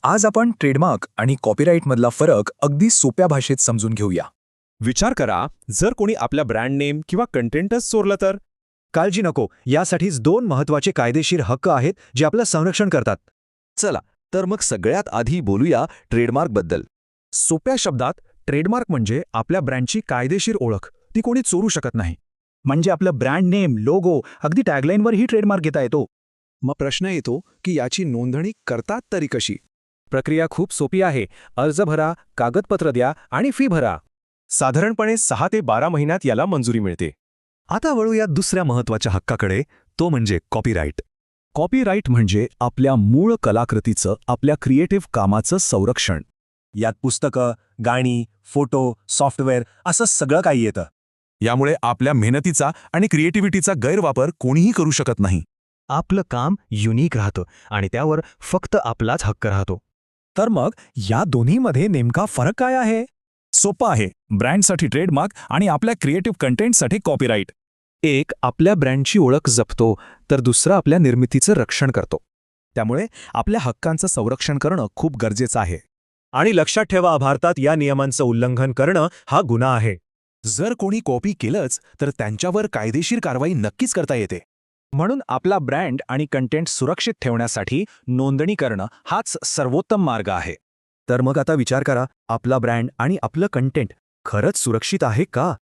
आज आपण ट्रेडमार्क आणि कॉपीराईटमधला फरक अगदी सोप्या भाषेत समजून घेऊया. विचार करा, जर कोणी आपल्या ब्रँड नेम किंवा कंटेंटच चोरलं तर? काळजी नको, यासाठीच दोन महत्त्वाचे कायदेशीर हक्क आहेत जे आपलं संरक्षण करतात. चला तर मग सगळ्यात आधी बोलूया ट्रेडमार्कबद्दल. सोप्या शब्दात, ट्रेडमार्क म्हणजे आपल्या ब्रँडची कायदेशीर ओळख. ती कोणी चोरू शकत नाही. म्हणजे आपलं ब्रँड नेम, लोगो, अगदी टॅगलाईनवरही ट्रेडमार्क घेता येतो. मग प्रश्न येतो की याची नोंदणी करतात तरी कशी? प्रक्रिया खूप सोपी आहे. अर्ज भरा, कागदपत्र द्या आणि फी भरा. साधारणपणे 6 ते 12 महिन्यात याला मंजुरी मिळते. आता वळूया दुसऱ्या महत्त्वाच्या हक्काकडे, तो म्हणजे कॉपीराईट. कॉपीराईट म्हणजे आपल्या मूळ कलाकृतीचं, आपल्या क्रिएटिव्ह कामाचं संरक्षण. यात पुस्तकं, गाणी, फोटो, सॉफ्टवेअर असं सगळं काही येतं. यामुळे आपल्या मेहनतीचा आणि क्रिएटिव्हिटीचा गैरवापर कोणीही करू शकत नाही. आपलं काम युनिक राहतं आणि त्यावर फक्त आपलाच हक्क राहतो. तर मग या दोन्हीमध्ये नेमका फरक काय आहे? सोपा आहे. ब्रँडसाठी ट्रेडमार्क आणि आपल्या क्रिएटिव्ह कंटेंटसाठी कॉपीराईट. एक आपल्या ब्रँडची ओळख जपतो, तर दुसरा आपल्या निर्मितीचं रक्षण करतो. त्यामुळे आपल्या हक्कांचं संरक्षण करणं खूप गरजेचं आहे. आणि लक्षात ठेवा, भारतात या नियमांचं उल्लंघन करणं हा गुन्हा आहे. जर कोणी कॉपी केलंच तर त्यांच्यावर कायदेशीर कारवाई नक्कीच करता येते. म्हणून आपला ब्रँड आणि कंटेंट सुरक्षित ठेवण्यासाठी नोंदणी करणं हाच सर्वोत्तम मार्ग आहे. तर मग आता विचार करा, आपला ब्रँड आणि आपलं कंटेंट खरंच सुरक्षित आहे का?